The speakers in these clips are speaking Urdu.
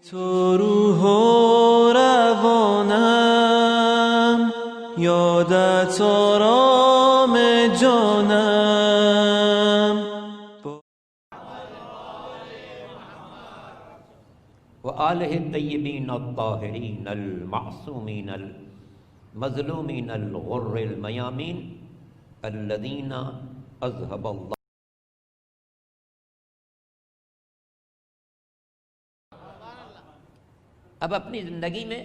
تو روح و روانم یادت آرام جانم وآلہ الطیبین الطاہرین المعصومین المظلومین الغر المیامین الذین اذهب اللہ. اب اپنی زندگی میں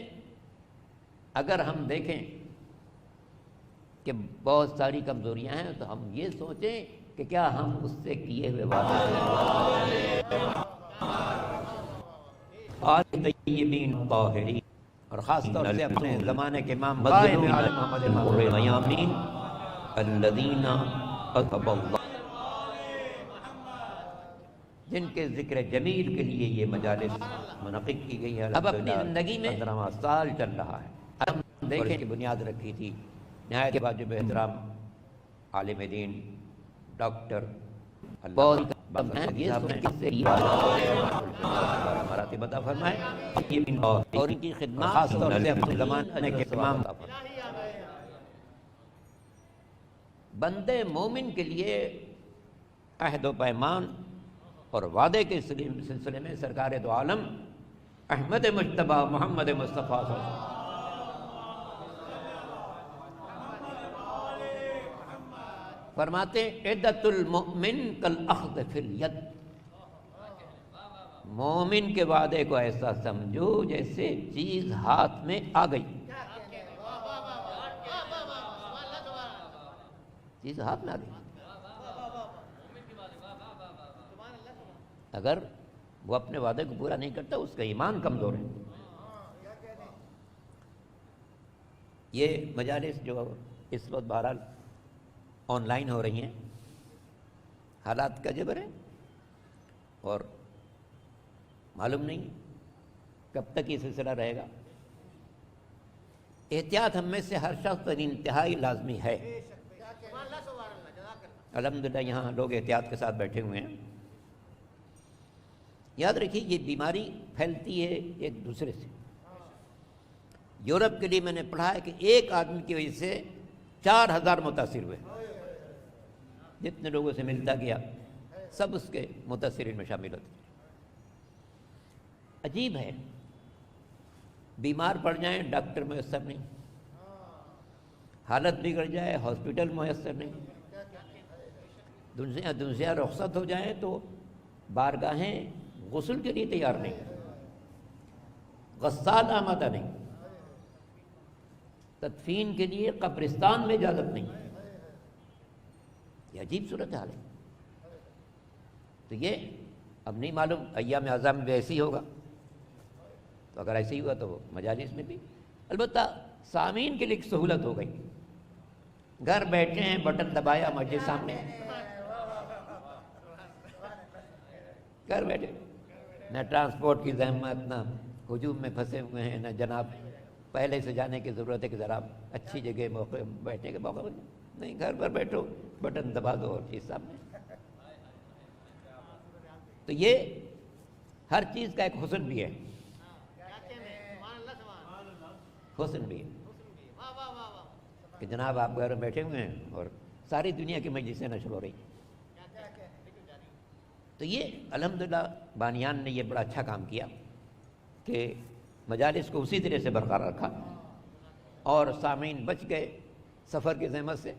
اگر ہم دیکھیں کہ بہت ساری کمزوریاں ہیں تو ہم یہ سوچیں کہ کیا ہم اس سے کیے ہوئے وعدے طیبین طاہرین، اور خاص طور سے اپنے زمانے کے امام مظلومین المیامین الذین اذهب اللہ، جن کے ذکر جمیل کے لیے یہ مجالس منعقد کی گئی ہے. اب اپنی زندگی میں 15واں سال چل رہا ہے. ہم دیکھیں کہ بنیاد رکھی تھی نہایت واجب احترام عالم دین ڈاکٹر بہت مراتب عطا فرمائے اور ان کی خدمات خاص طور سے اپنے زمانے کے امام بندے مومن کے لیے عہد و پیمان اور وعدے کے سلسلے میں سرکار دو عالم احمد مجتبی محمد مصطفیٰ صلی اللہ علیہ وسلم فرماتے ہیں عدت المؤمن کالاخذ فی الید، مومن کے وعدے کو ایسا سمجھو جیسے چیز ہاتھ میں آ گئی. چیز ہاتھ میں آ گئی. اگر وہ اپنے وعدے کو پورا نہیں کرتا اس کا ایمان کمزور ہے. یہ مجالس جو اس وقت بہرحال آن لائن ہو رہی ہیں، حالات کا جبر ہے اور معلوم نہیں کب تک یہ سلسلہ رہے گا. احتیاط ہم میں سے ہر شخص پر انتہائی لازمی ہے. الحمدللہ یہاں لوگ احتیاط کے ساتھ بیٹھے ہوئے ہیں. یاد رکھیے یہ بیماری پھیلتی ہے ایک دوسرے سے. یورپ کے لیے میں نے پڑھا ہے کہ ایک آدمی کی وجہ سے 4000 متاثر ہوئے. جتنے لوگوں سے ملتا گیا سب اس کے متاثرین میں شامل ہوتے. عجیب ہے، بیمار پڑ جائیں ڈاکٹر میسر نہیں، حالت بگڑ جائے ہاسپٹل میسر نہیں، دنیا رخصت ہو جائیں تو بارگاہیں غسل کے لیے تیار نہیں، غسال آمادہ نہیں، تدفین کے لیے قبرستان میں اجازت نہیں. یہ عجیب صورتحال ہے. تو یہ اب نہیں معلوم ایام اعظم میں ایسی ہوگا، تو اگر ایسے ہی ہوا تو مجالس میں بھی. البتہ سامعین کے لیے ایک سہولت ہو گئی، گھر بیٹھے ہیں بٹن دبایا مسجد سامنے، گھر بیٹھے، نہ ٹرانسپورٹ کی زحمت، نہ ہجوم میں پھنسے ہوئے ہیں، نہ جناب پہلے سے جانے کی ضرورت ہے کہ ذرا اچھی جگہ موقع بیٹھنے کے موقع نہیں. گھر پر بیٹھو بٹن دبا دو اور چیز سامنے. تو یہ ہر چیز کا ایک حسن بھی ہے، حسن بھی ہے کہ جناب آپ گھر میں بیٹھے ہوئے ہیں اور ساری دنیا کی مجلسیں نشر ہو رہی. تو یہ الحمدللہ بانیان نے یہ بڑا اچھا کام کیا کہ مجالس کو اسی طرح سے برقرار رکھا اور سامعین بچ گئے سفر کی زحمت سے.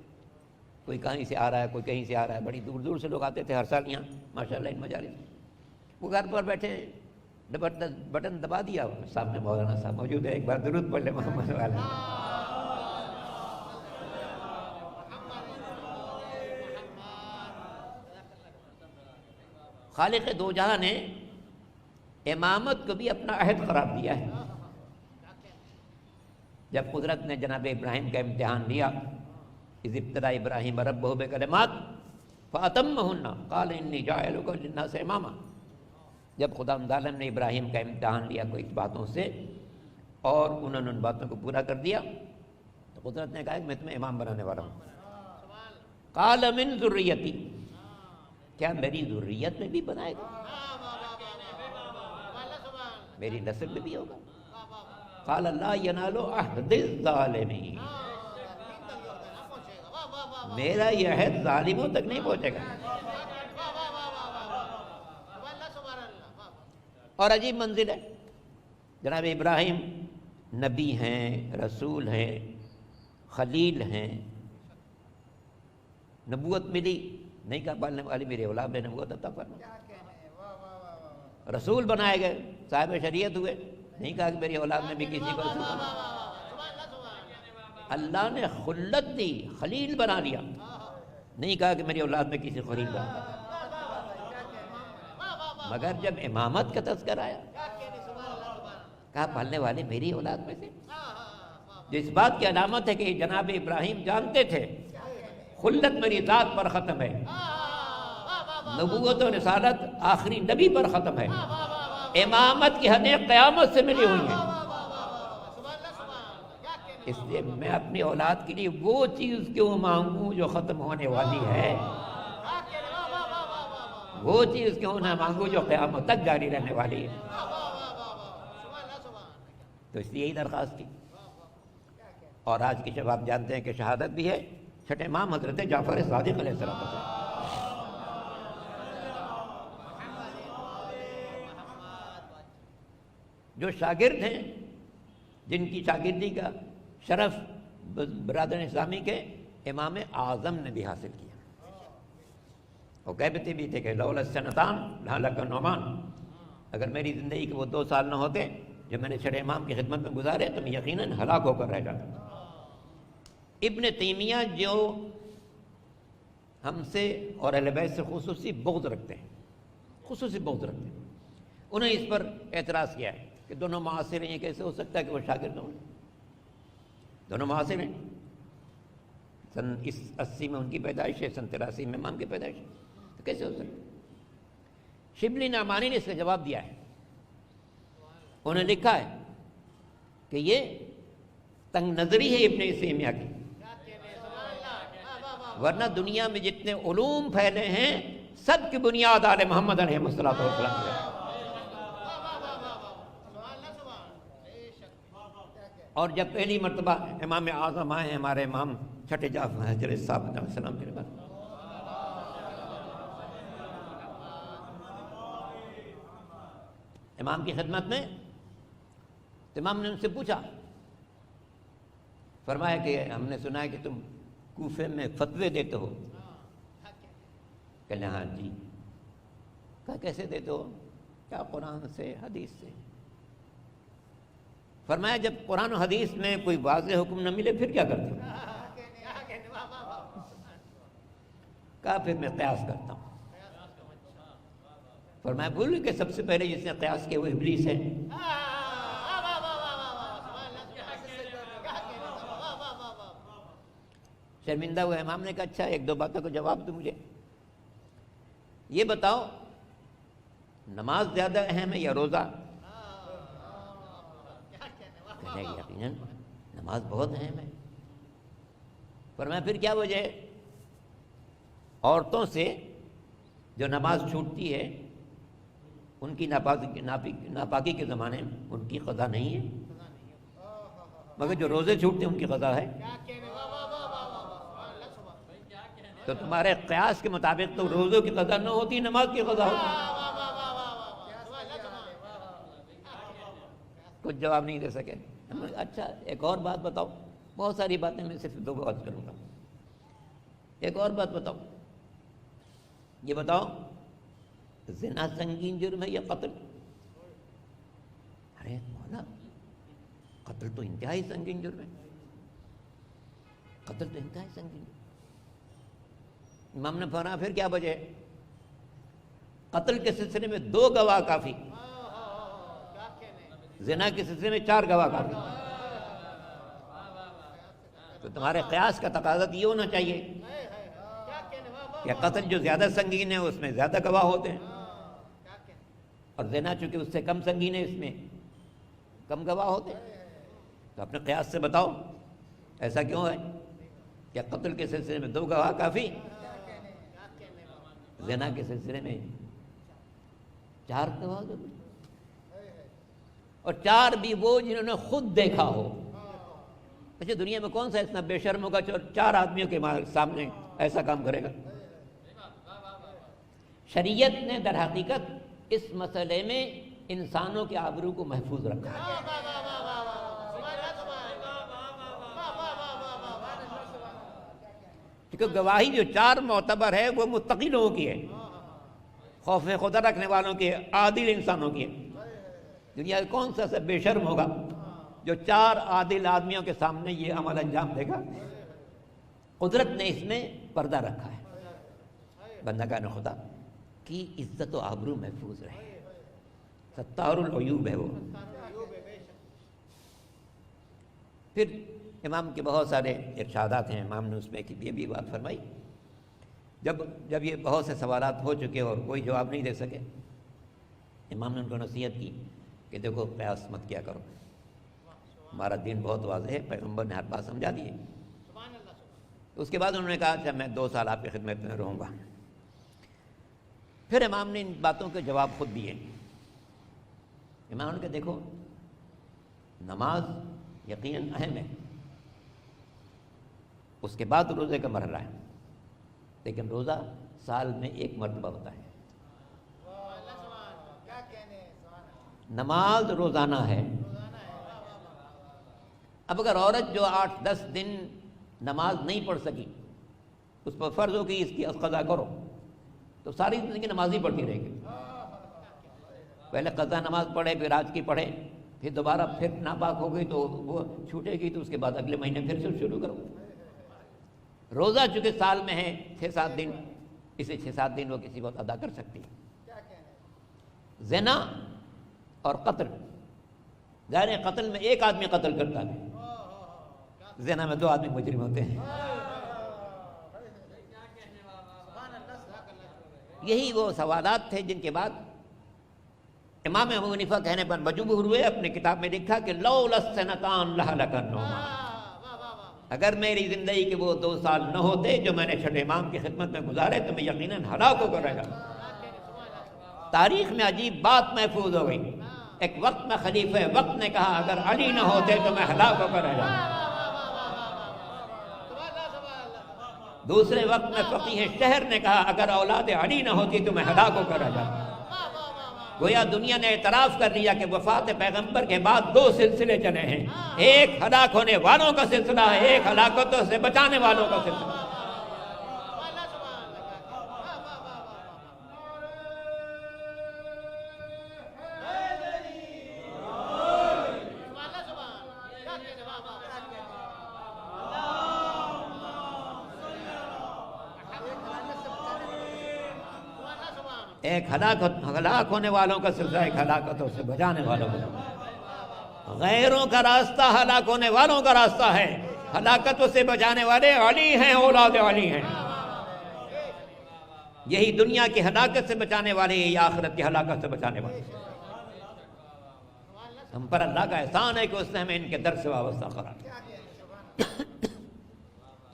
کوئی کہیں سے آ رہا ہے، کوئی کہیں سے آ رہا ہے، بڑی دور دور سے لوگ آتے تھے ہر سال یہاں ماشاءاللہ ان مجالس. وہ گھر پر بیٹھے بٹن دبا دیا، سامنے مولانا صاحب موجود ہے، ایک بار درود پڑھ لیں محمد والے. خالق دو جہاں نے امامت کو بھی اپنا عہد قرار دیا ہے. جب قدرت نے جناب ابراہیم کا امتحان لیا، اذ ابتلی ابراہیم ربہ بکلمات فاتمہن قال انی جاعلک للناس اماما، جب خدا عالم نے ابراہیم کا امتحان لیا کوئی باتوں سے اور انہوں نے ان باتوں کو پورا کر دیا تو قدرت نے کہا کہ میں تمہیں امام بنانے والا ہوں. قال من ذریتی، کیا میری ذریت میں بھی بنائے گا؟ میری نسل میں بھی ہوگا. قال لا ینال عہد الظالمین، میرا یہ عہد ظالموں تک نہیں پہنچے گا. اور عجیب منزل ہے. جناب ابراہیم نبی ہیں، رسول ہیں، خلیل ہیں، نبوت ملی، نہیں کہا پالنے والی میرے اولاد میں نبوت عطا فرما. رسول بنائے گئے، صاحب شریعت ہوئے، نہیں کہا کہ میری اولاد میں بھی کسی کو رسول بنا. اللہ نے خلت دی، خلیل بنا لیا، نہیں کہا کہ میری اولاد میں کسی خلیل بنا. مگر جب امامت کا تذکر آیا، کہا پالنے والے میری اولاد میں سے. جو اس بات کی علامت ہے کہ جناب ابراہیم جانتے تھے خلت میری ذات پر ختم ہے، نبوت و رسالت آخری نبی پر ختم ہے، امامت کی حدیں قیامت سے ملی ہوئی ہیں. اس لیے میں اپنی اولاد کے لیے وہ چیز کیوں مانگوں جو ختم ہونے والی ہے، وہ چیز کیوں نہ مانگوں جو قیامت تک جاری رہنے والی ہے. تو اس لیے یہی درخواست کی. اور آج کی جب آپ جانتے ہیں کہ شہادت بھی ہے چھٹے امام حضرت جعفر صادق علیہ السلام. جو شاگرد ہیں، جن کی شاگردی کا شرف برادر اسلامی کے امام اعظم نے بھی حاصل کیا. وہ کہتے بھی تھے کہ لولا السنتان لہلک النعمان، اگر میری زندگی کے وہ 2 سال نہ ہوتے جو میں نے چھٹے امام کی خدمت میں گزارے تو میں یقیناً ہلاک ہو کر رہ جاتا. ابن تیمیہ جو ہم سے اور اہل بیت سے خصوصی بغض رکھتے ہیں، انہوں نے اس پر اعتراض کیا ہے کہ دونوں معاصر ہیں، یہ کیسے ہو سکتا ہے کہ وہ شاگرد ہوں؟ دونوں معاصر ہیں. سن 80 میں ان کی پیدائش ہے، سن 83 میں امام کی پیدائش ہے، تو کیسے ہو سکتا؟ شبلی نعمانی نے اس کا جواب دیا ہے. انہوں نے لکھا ہے کہ یہ تنگ نظری ہے ابن تیمیہ کی، ورنہ دنیا میں جتنے علوم پھیلے ہیں سب کی بنیاد آل محمد علیہ السلام ہے. اور جب پہلی مرتبہ امام اعظم آئے ہیں، ہمارے امام چھٹے جعفر حضرت صاحب علیہ السلام کے بعد، امام کی خدمت میں، تو امام نے ان سے پوچھا، فرمایا کہ ہم نے سنا ہے کہ تم کوفے میں فتوے دیتے ہو. کہنے ہاں جی. کہا کیسے دیتے ہو؟ کیا قرآن سے، حدیث سے. فرمایا جب قرآن و حدیث میں کوئی واضح حکم نہ ملے پھر کیا کرتے ہو؟ کہا پھر میں قیاس کرتا ہوں. فرمایا بھول کہ سب سے پہلے جس نے قیاس کیا وہ ابلیس ہے. شرمندہ ہوئے امام نے کہا اچھا 1-2 باتوں کو جواب دو مجھے. یہ بتاؤ نماز زیادہ اہم ہے یا روزہ؟ کہنے کہ یقیناً نماز بہت اہم ہے. فرمایا پھر کیا وجہ ہے؟ عورتوں سے جو نماز چھوٹتی ہے ان کی ناپاکی کے زمانے میں ان کی قضا نہیں ہے، مگر جو روزے چھوٹتے ہیں ان کی قضا ہے. تو تمہارے قیاس کے مطابق تو روزوں کی قضا نہ ہوتی، نماز کی قضا ہوتی. کچھ جواب نہیں دے سکے. اچھا ایک اور بات بتاؤ. بہت ساری باتیں میں صرف 2 بات کروں گا. ایک اور بات بتاؤ، یہ بتاؤ زنا سنگین جرم ہے یا قتل؟ ارے مولا قتل تو انتہائی سنگین جرم ہے. قتل تو انتہائی سنگین جرم. امام نے فرمایا پھر کیا وجہ ہے؟ قتل کے سلسلے میں 2 گواہ کافی، زنا کے سلسلے میں 4 گواہ کافی. تو تمہارے قیاس کا تقاضا یہ ہونا چاہیے کہ قتل جو زیادہ سنگین ہے اس میں زیادہ گواہ ہوتے ہیں، اور زنا چونکہ اس سے کم سنگین ہے اس میں کم گواہ ہوتے ہیں. تو اپنے قیاس سے بتاؤ ایسا کیوں ہے کہ قتل کے سلسلے میں 2 گواہ کافی، زنا کے سلسلے میں 4 گواہ ضروری. اور 4 بھی وہ جنہوں نے خود دیکھا ہو۔ اچھا دنیا میں کون سا اتنا بے شرم ہوگا جو 4 آدمیوں کے سامنے ایسا کام کرے گا؟ شریعت نے در حقیقت اس مسئلے میں انسانوں کے آبرو کو محفوظ رکھا ہے۔ کیونکہ گواہی جو 4 معتبر ہے وہ متقی لوگوں کی ہے، خوف خدا رکھنے والوں کی ہے، عادل انسانوں کی ہے۔ دنیا میں کون سا بے شرم ہوگا جو 4 عادل آدمیوں کے سامنے یہ عمل انجام دے گا؟ قدرت نے اس میں پردہ رکھا ہے، بندگان خدا کی عزت و آبرو محفوظ رہے۔ ستار العیوب ہے وہ۔ پھر امام کے بہت سارے ارشادات ہیں، امام نے اس میں یہ بھی بات فرمائی، جب یہ بہت سے سوالات ہو چکے اور کوئی جواب نہیں دے سکے، امام نے ان کو نصیحت کی کہ دیکھو قیاس مت کیا کرو، ہمارا دین بہت واضح ہے، پیغمبر نے ہر بات سمجھا دی ہے۔ اس کے بعد انہوں نے کہا اچھا میں 2 سال آپ کی خدمت میں رہوں گا۔ پھر امام نے ان باتوں کے جواب خود دیے۔ امام نے کہا دیکھو نماز یقیناً اہم ہے، اس کے بعد روزے کا مرحلہ ہے، لیکن روزہ سال میں 1 مرتبہ ہوتا ہے، نماز روزانہ ہے۔ اب اگر عورت جو 8-10 دن نماز نہیں پڑھ سکی، اس پر فرض ہو کہ اس کی قضا کرو، تو ساری زندگی نماز ہی پڑھتی رہے گی۔ پہلے قضا نماز پڑھے، پھر آج کی پڑھے، پھر دوبارہ پھر ناپاک ہو گئی تو وہ چھوٹے گی، تو اس کے بعد اگلے مہینے پھر سے شروع کرو۔ روزہ چونکہ سال میں ہے 6-7 دن، اسے 6-7 دن وہ کسی وقت ادا کر سکتی ہے۔ زنا اور قتل، ظاہر ہے قتل میں 1 آدمی قتل کرتا ہے، زنا میں 2 آدمی مجرم ہوتے ہیں۔ یہی وہ سوالات تھے جن کے بعد امام ابو حنیفہ کہنے پر مجبور ہوئے، اپنے کتاب میں لکھا کہ لولا السنتان لہلک النعمان، اگر میری زندگی کے وہ 2 سال نہ ہوتے جو میں نے چھٹے امام کی خدمت میں گزارے تو میں یقیناً ہلاک ہو کر رہ جاتا۔ تاریخ میں عجیب بات محفوظ ہو گئی، ایک وقت میں خلیفہ وقت نے کہا اگر علی نہ ہوتے تو میں ہلاک ہو کر رہ جاتا۔ دوسرے وقت میں فقیہ شہر نے کہا اگر اولاد علی نہ ہوتی تو میں ہلاک ہو کر رہ جاتا۔ گویا دنیا نے اعتراف کر لیا کہ وفات پیغمبر کے بعد 2 سلسلے چلے ہیں، ایک ہلاک ہونے والوں کا سلسلہ ہے، ایک ہلاکتوں سے بچانے والوں کا سلسلہ۔ ایک ہلاک ہونے والوں کا سلسلہ، ایک ہلاکتوں سے بچانے والوں کا۔ غیروں کا راستہ ہلاک ہونے والوں کا راستہ ہے، ہلاکتوں سے بچانے والے علی ہیں، اولاد علی ہیں۔ یہی دنیا کی ہلاکت سے بچانے والے، یہی آخرت کی ہلاکت سے بچانے والے۔ ہم پر اللہ کا احسان ہے کہ اس نے ہمیں ان کے در سے وابستہ قرار دیا۔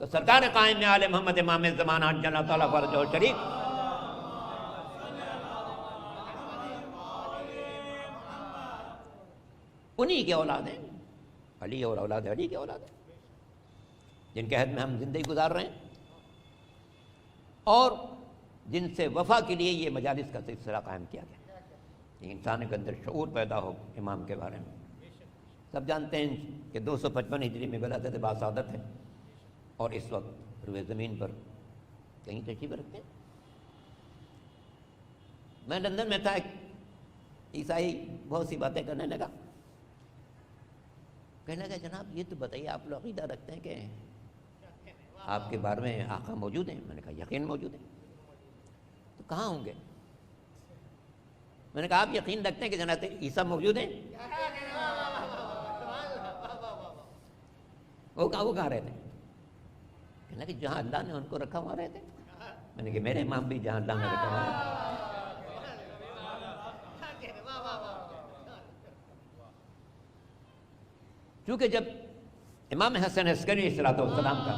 تو سرکار قائم آل محمد امام زمانہ جل اللہ تعالیٰ فرجہ شریف انہی کے اولاد ہیں، علی اور اولاد علی کے اولاد ہیں، جن کے عہد میں ہم زندگی گزار رہے ہیں، اور جن سے وفا کے لیے یہ مجالس کا سلسلہ قائم کیا گیا۔ انسان کے اندر شعور پیدا ہو امام کے بارے میں۔ سب جانتے ہیں کہ 255 ہجری میں ولادت باسعادت ہے، اور اس وقت روئے زمین پر کہیں تشریف رکھتے ہیں۔ میں لندن میں تھا، ایک عیسائی بہت سی باتیں کرنے لگا، کہنے لگا جناب یہ تو بتائیے آپ لوگ عقیدہ رکھتے ہیں کہ آپ کے بارے میں آقا موجود ہیں؟ میں نے کہا یقین موجود ہے۔ تو کہاں ہوں گے؟ میں نے کہا آپ یقین رکھتے ہیں کہ جناب عیسیٰ موجود ہیں؟ وہ کہاں رہتے ہیں؟ کہنے لگا جہاں اللہ نے ان کو رکھا وہاں رہتے ہیں۔ میں نے کہا میرے امام بھی جہاں اللہ نے رکھا وہاں رہتے ہیں۔ چونکہ جب امام حسن عسکری علیہ السلام کا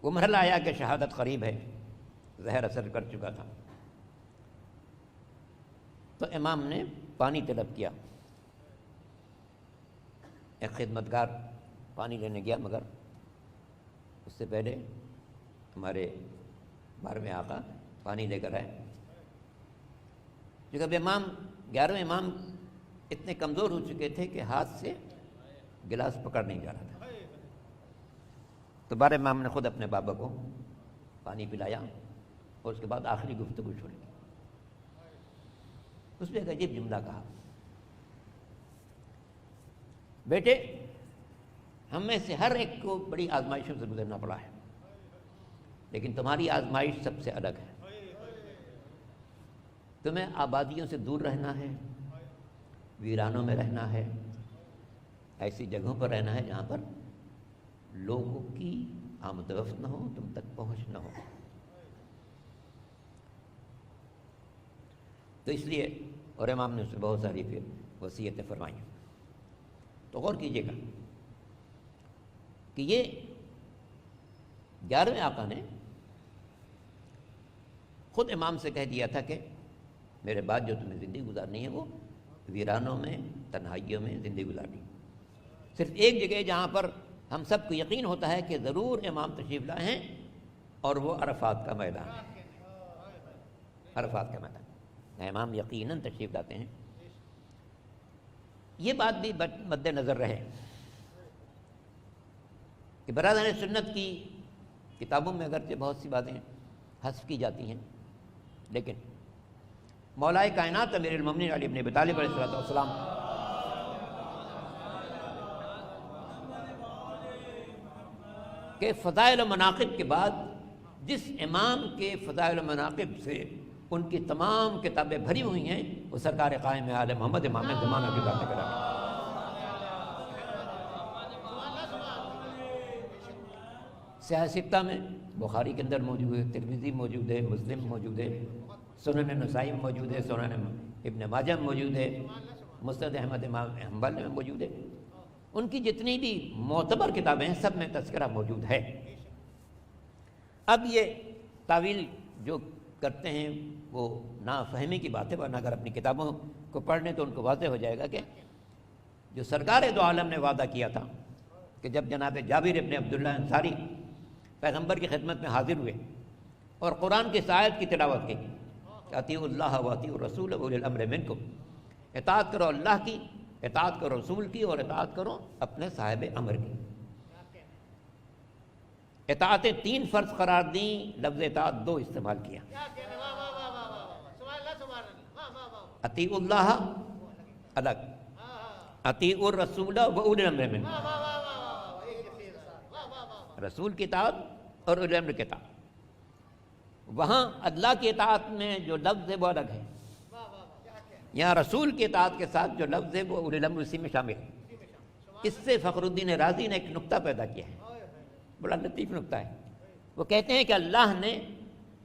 وہ مرحلہ آیا کہ شہادت قریب ہے، زہر اثر کر چکا تھا۔ تو امام نے پانی طلب کیا، ایک خدمتگار پانی لینے گیا، مگر اس سے پہلے ہمارے 12ویں آقا پانی لے کر آئے۔ جب 11ویں امام اتنے کمزور ہو چکے تھے کہ ہاتھ سے گلاس پکڑ نہیں جا رہا تھا، تو 12 امام نے خود اپنے بابا کو پانی پلایا اور اس کے بعد آخری گفتگو چھوڑی۔ اس میں ایک عجیب جملہ کہا، بیٹے ہم میں سے ہر ایک کو بڑی آزمائشوں سے گزرنا پڑا ہے، لیکن تمہاری آزمائش سب سے الگ ہے۔ تمہیں آبادیوں سے دور رہنا ہے، ویرانوں میں رہنا ہے، ایسی جگہوں پر رہنا ہے جہاں پر لوگوں کی آمد و رفت نہ ہو، تم تک پہنچ نہ ہو۔ تو اس لیے اور امام نے اس میں بہت ساری پھر وصیتیں فرمائیں۔ تو غور کیجیے گا کہ یہ 11ویں آقا نے خود امام سے کہہ دیا تھا کہ میرے بعد جو تمہیں زندگی گزارنی ہے وہ ویرانوں میں، تنہائیوں میں زندگی گزارنی۔ صرف ایک جگہ جہاں پر ہم سب کو یقین ہوتا ہے کہ ضرور امام تشریف لائے ہیں، اور وہ عرفات کا میدان ہے۔ عرفات کا میدان امام یقیناً تشریف لاتے ہیں۔ یہ بات بھی مد نظر رہے کہ برادران سنت کی کتابوں میں اگرچہ بہت سی باتیں حذف کی جاتی ہیں، لیکن مولا کائنات امیر المومنین علی بن ابی طالب علیہ السلام کے فضائل و مناقب کے بعد جس امام کے فضائل و مناقب سے ان کی تمام کتابیں بھری ہوئی ہیں، وہ سرکار قائم عالم محمد امام زمانہ کی ذات کرام۔ سیاہ ستہ میں بخاری کے اندر موجود ہے، ترمذی موجود ہے، مسلم موجود ہے، سنن نسائی موجود ہے، سنن ابن ماجہ موجود ہے، مسند احمد امام حنبل میں موجود ہے۔ ان کی جتنی بھی معتبر کتابیں ہیں سب میں تذکرہ موجود ہے۔ اب یہ تعویل جو کرتے ہیں وہ نافہمی کی بات ہے، ورنہ اگر اپنی کتابوں کو پڑھ لیں تو ان کو واضح ہو جائے گا کہ جو سرکار دو عالم نے وعدہ کیا تھا کہ جب جناب جابر ابن عبداللہ انصاری پیغمبر کی خدمت میں حاضر ہوئے اور قرآن کی اس آیت کی تلاوت کی کہ اطیعوا اللہ و اطیعوا الرسول واولی الامر منکم، اطاعت کرو اللہ کی، اطاعت کرو رسول کی، اور اطاعت کرو اپنے صاحب امر کی۔ اطاعتیں 3 فرض قرار دیں، لفظ اطاعت 2 استعمال کیا۔ اطیعوا اللہ الگ، اطیعوا الرسول واولی الامر منکم، رسول کی اطاعت اور اولی الامر کی اطاعت۔ وہاں اللہ کی اطاعت میں جو لفظ ہے وہ الگ ہے، یہاں رسول کی اطاعت کے ساتھ جو لفظ ہے وہ اولی الامر اسی میں شامل ہے۔ اس سے فخر الدین رازی نے ایک نقطہ پیدا کیا ہے، بڑا لطیف نقطہ ہے۔ وہ کہتے ہیں کہ اللہ نے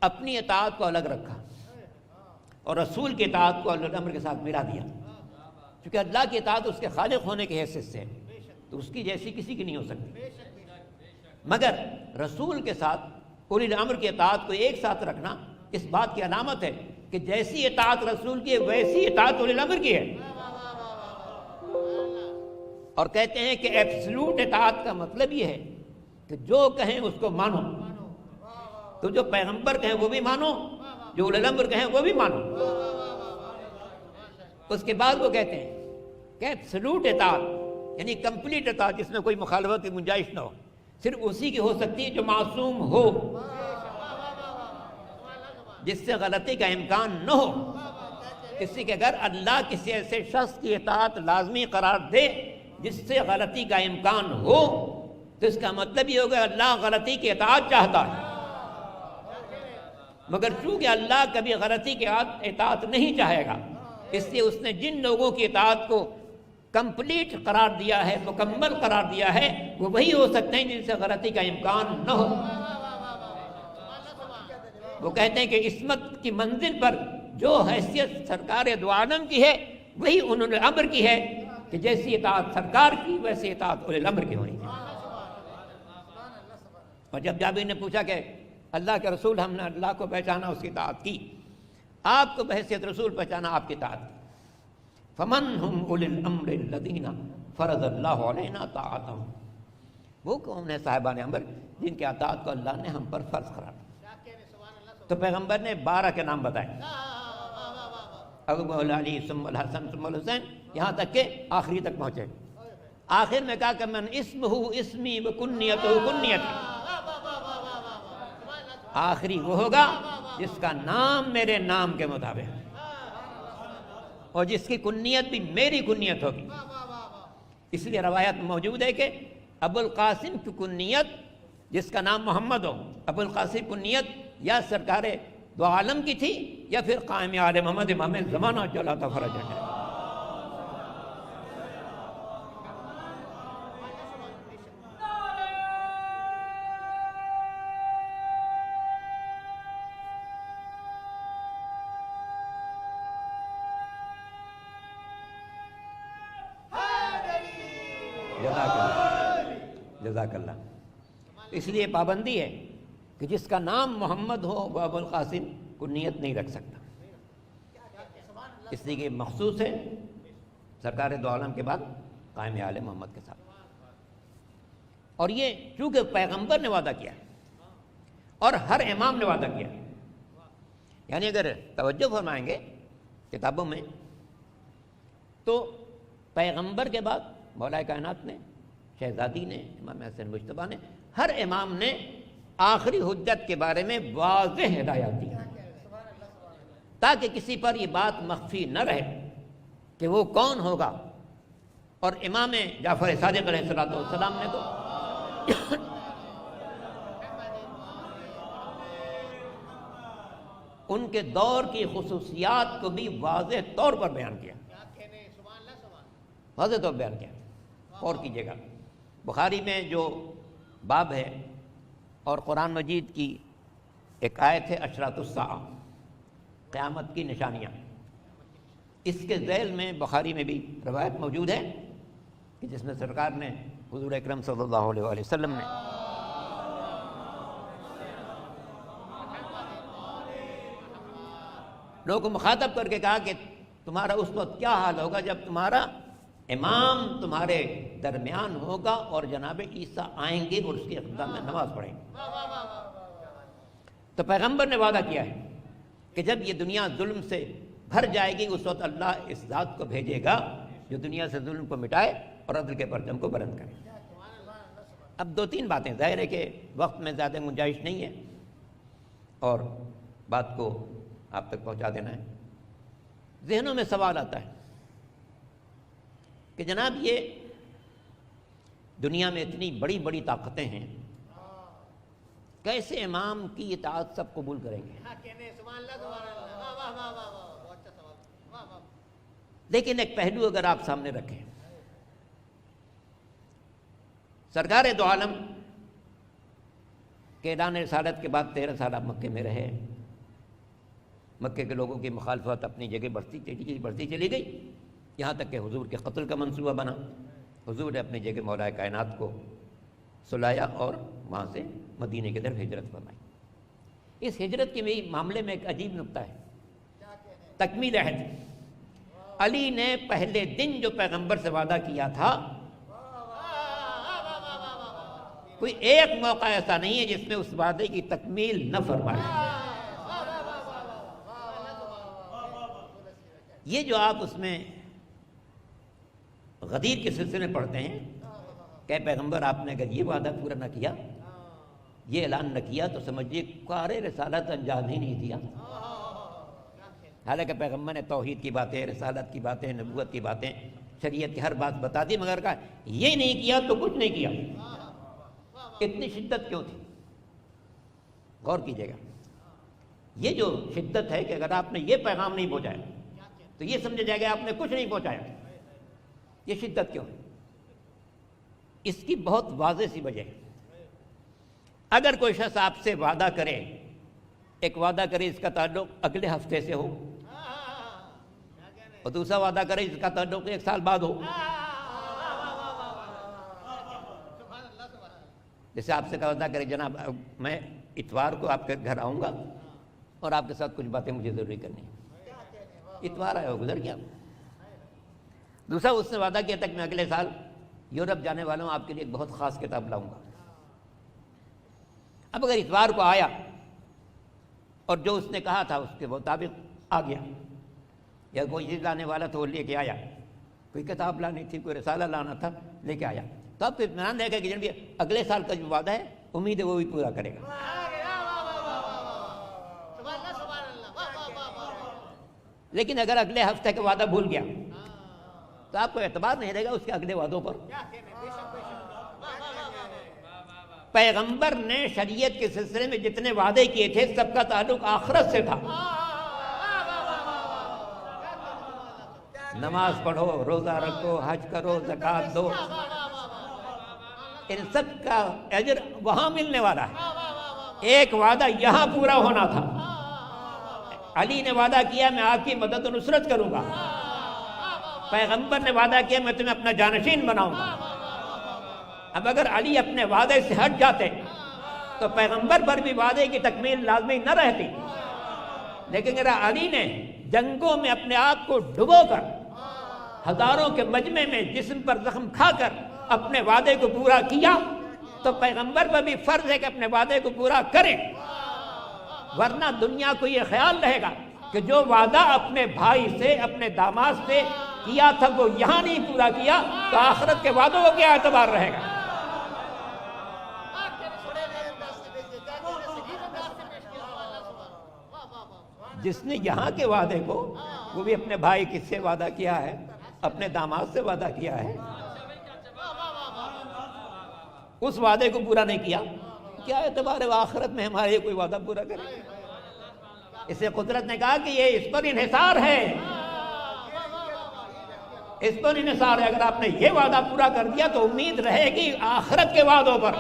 اپنی اطاعت کو الگ رکھا اور رسول کی اطاعت کو اولی الامر کے ساتھ ملا دیا، کیونکہ اللہ کی اطاعت اس کے خالق ہونے کی حیثیت سے ہے تو اس کی جیسی کسی کی نہیں ہو سکتی، مگر رسول کے ساتھ اولی الامر کی اطاعت کو ایک ساتھ رکھنا اس بات کی علامت ہے کہ جیسی اطاعت رسول کی ہے ویسی اطاعت اولی الامر کی ہے۔ اور کہتے ہیں کہ ایبسلوٹ اطاعت کا مطلب یہ ہے کہ جو کہیں اس کو مانو، تو جو پیغمبر کہیں وہ بھی مانو، جو اولی الامر کہیں وہ بھی مانو۔ اس کے بعد وہ کہتے ہیں کہ ایبسلوٹ اطاعت یعنی کمپلیٹ اطاعت جس میں کوئی مخالفت کی گنجائش نہ ہو، صرف اسی کی ہو سکتی ہے جو معصوم ہو، جس سے غلطی کا امکان نہ ہو۔ اس لیے کہ اگر اللہ کسی ایسے شخص کی اطاعت لازمی قرار دے جس سے غلطی کا امکان ہو تو اس کا مطلب یہ ہوگا اللہ غلطی کی اطاعت چاہتا ہے، مگر چونکہ اللہ کبھی غلطی کی اطاعت نہیں چاہے گا، اس لیے اس نے جن لوگوں کی اطاعت کو کمپلیٹ قرار دیا ہے، مکمل قرار دیا ہے، وہ وہی ہو سکتے ہیں جن سے غلطی کا امکان نہ ہو۔ وہ کہتے ہیں کہ عصمت کی منزل پر جو حیثیت سرکار دو عالم کی ہے وہی اولی الامر کی ہے، کہ جیسی اطاعت سرکار کی ویسی اطاعت اولی الامر کی ہونی ہے۔ اور جب جابر نے پوچھا کہ اللہ کے رسول ہم نے اللہ کو پہچانا، اس کی اطاعت کی، آپ کو بحیثیت رسول پہچانا، آپ کی اطاعت کی۔ فمن ہم اولی الامر الذین فرض اللہ علینا طاعتہم، وہ کون ہے صاحبان امر جن کے اطاعت کو اللہ نے ہم پر فرض قرار دیا۔ تو پیغمبر نے 12 کے نام بتائے، ابو علی ثم الحسن ثم الحسین، یہاں تک کہ آخری تک پہنچے۔ آخر میں کہا کہ من اسمہ اسمی و کنیتہ کنیتی، آخری وہ ہوگا جس کا نام میرے نام کے مطابق اور جس کی کنیت بھی میری کنیت ہوگی۔ اس لیے روایت موجود ہے کہ ابو القاسم کی کنیت، جس کا نام محمد ہو، ابو القاسم کنیت یا سرکار دو عالم کی تھی یا پھر قائم آل محمد امام زمانہ جل فرج ہے۔ جزاک اللہ۔ اس لیے پابندی ہے کہ جس کا نام محمد ہو وہ ابو القاسم کنیت نہیں رکھ سکتا، اس لیے کہ مخصوص ہے سرکار دو عالم کے بعد قائم آل محمد کے ساتھ۔ اور یہ چونکہ پیغمبر نے وعدہ کیا اور ہر امام نے وعدہ کیا، یعنی اگر توجہ فرمائیں گے کتابوں میں تو پیغمبر کے بعد مولا کائنات نے، شہزادی نے، امام حسن مجتبیٰ نے، ہر امام نے آخری حجت کے بارے میں واضح ہدایات دی تاکہ کسی پر یہ بات مخفی نہ رہے کہ وہ کون ہوگا۔ اور امام جعفر صادق علیہ السلام نے تو ان کے دور کی خصوصیات کو بھی واضح طور پر بیان کیا، واضح طور پر بیان کیا۔ اور کیجیے گا بخاری میں جو باب ہے اور قرآن مجید کی ایک آیت ہے اشراط الساعہ، قیامت کی نشانیاں، اس کے ذیل میں بخاری میں بھی روایت موجود ہے کہ جس میں سرکار نے، حضور اکرم صلی اللہ علیہ وآلہ وسلم نے لوگوں کو مخاطب کر کے کہا کہ تمہارا اس وقت کیا حال ہوگا جب تمہارا امام تمہارے درمیان ہوگا اور جناب عیسیٰ آئیں گے اور اس کی اقتداء میں نماز پڑھیں گے۔ تو پیغمبر نے وعدہ کیا ہے کہ جب یہ دنیا ظلم سے بھر جائے گی اس وقت اللہ اس ذات کو بھیجے گا جو دنیا سے ظلم کو مٹائے اور عدل کے پرچم کو بلند کرے۔ اب 2-3 باتیں، ظاہر ہے کہ وقت میں زیادہ گنجائش نہیں ہے اور بات کو آپ تک پہنچا دینا ہے۔ ذہنوں میں سوال آتا ہے کہ جناب یہ دنیا میں اتنی بڑی بڑی طاقتیں ہیں، کیسے امام کی اطاعت سب قبول کریں گے؟ لیکن ایک پہلو اگر آپ سامنے رکھیں، سرکار دو عالم کے اعلان رسالت کے بعد 13 سال آپ مکے میں رہے، مکے کے لوگوں کی مخالفت اپنی جگہ بڑھتی چلی گئی، یہاں تک کہ حضور کے قتل کا منصوبہ بنا۔ حضور نے اپنی جگہ مولا کائنات کو سلایا اور وہاں سے مدینے کی طرف ہجرت فرمائی۔ اس ہجرت کے معاملے میں ایک عجیب نکتہ ہے، تکمیل عہد۔ علی نے پہلے دن جو پیغمبر سے وعدہ کیا تھا، کوئی ایک موقع ایسا نہیں ہے جس میں اس وعدے کی تکمیل نہ فرمائی۔ یہ جو آپ اس میں غدیر کے سلسلے میں پڑھتے ہیں کہ پیغمبر آپ نے اگر یہ وعدہ پورا نہ کیا، یہ اعلان نہ کیا تو سمجھیے کار رسالت انجام ہی نہیں دیا۔ حالانکہ پیغمبر نے توحید کی باتیں، رسالت کی باتیں، نبوت کی باتیں، شریعت کی ہر بات بتا دی، مگر کہا یہ نہیں کیا تو کچھ نہیں کیا۔ اتنی شدت کیوں تھی؟ غور کیجیے گا۔ یہ جو شدت ہے کہ اگر آپ نے یہ پیغام نہیں پہنچایا تو یہ سمجھا جائے گا آپ نے کچھ نہیں پہنچایا۔ یہ شدت کیوں ہے؟ اس کی بہت واضح سی وجہ ہے۔ اگر کوئی شخص آپ سے وعدہ کرے، ایک وعدہ کرے اس کا تعلق اگلے ہفتے سے ہو، اور دوسرا وعدہ کرے اس کا تعلق 1 سال بعد ہو، جیسے آپ سے وعدہ کرے جناب میں اتوار کو آپ کے گھر آؤں گا اور آپ کے ساتھ کچھ باتیں مجھے ضروری کرنی ہیں۔ اتوار آیا، گزر گیا۔ دوسرا اس نے وعدہ کیا تھا کہ میں اگلے سال یورپ جانے والا ہوں، آپ کے لیے ایک بہت خاص کتاب لاؤں گا۔ اب اگر اتوار کو آیا اور جو اس نے کہا تھا اس کے مطابق آ گیا، یا کوئی چیز لانے والا تو وہ لے کے آیا، کوئی کتاب لانی تھی، کوئی رسالہ لانا تھا، لے کے آیا، تو آپ کو اطمینان رہے گا کہ جناب اگلے سال کا جو وعدہ ہے امید ہے وہ بھی پورا کرے گا۔ لیکن اگر اگلے ہفتے کا وعدہ بھول گیا تو آپ کو اعتبار نہیں رہے گا اس کے اگلے وعدوں پر۔ پیغمبر نے شریعت کے سلسلے میں جتنے وعدے کیے تھے سب کا تعلق آخرت سے تھا۔ نماز پڑھو، روزہ رکھو، حج کرو، زکوٰۃ دو، ان سب کا اجر وہاں ملنے والا ہے۔ ایک وعدہ یہاں پورا ہونا تھا۔ علی نے وعدہ کیا میں آپ کی مدد و نصرت کروں گا، پیغمبر نے وعدہ کیا میں تمہیں اپنا جانشین بناؤں گا۔ اب اگر علی اپنے وعدے سے ہٹ جاتے تو پیغمبر پر بھی وعدے کی تکمیل لازمی نہ رہتی، لیکن اگر علی نے جنگوں میں اپنے آپ کو ڈبو کر ہزاروں کے مجمع میں جسم پر زخم کھا کر اپنے وعدے کو پورا کیا تو پیغمبر پر بھی فرض ہے کہ اپنے وعدے کو پورا کریں، ورنہ دنیا کو یہ خیال رہے گا کہ جو وعدہ اپنے بھائی سے، اپنے داماد سے کیا تھا وہ یہاں نہیں پورا کیا تو آخرت کے وعدوں کو کیا اعتبار رہے گا۔ جس نے یہاں کے وعدے کو، وہ بھی اپنے بھائی کس سے وعدہ کیا ہے، اپنے داماد سے وعدہ کیا ہے، اس وعدے کو پورا نہیں کیا، کیا اعتبار ہے وہ آخرت میں ہمارے کوئی وعدہ پورا کرے؟ اسے قدرت نے کہا کہ یہ اس پر انحصار ہے، اس پر انحصار ہے۔ اگر آپ نے یہ وعدہ پورا کر دیا تو امید رہے گی آخرت کے وعدوں پر،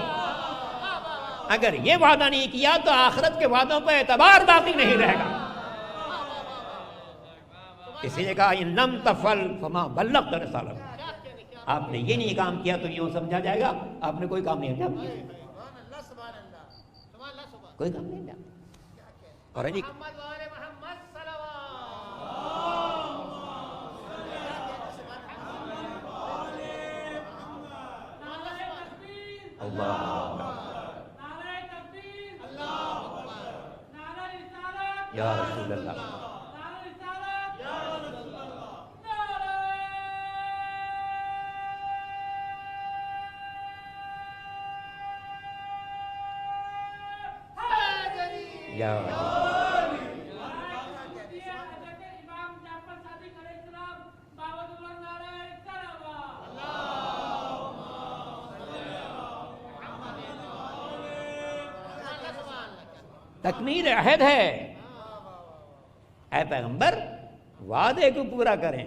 اگر یہ وعدہ نہیں کیا تو آخرت کے وعدوں پر اعتبار باقی نہیں رہے گا۔ اسی لیے کہا ان لم تفعل فما بلغت رسالت، آپ نے یہ نہیں کام کیا تو یوں سمجھا جائے گا آپ نے کوئی کام نہیں انجام دیا، کوئی کام نہیں انجام دیا۔ اور یا رسول اللہ، یا تکمیل عہد ہے، اے پیغمبر وعدے کو پورا کریں،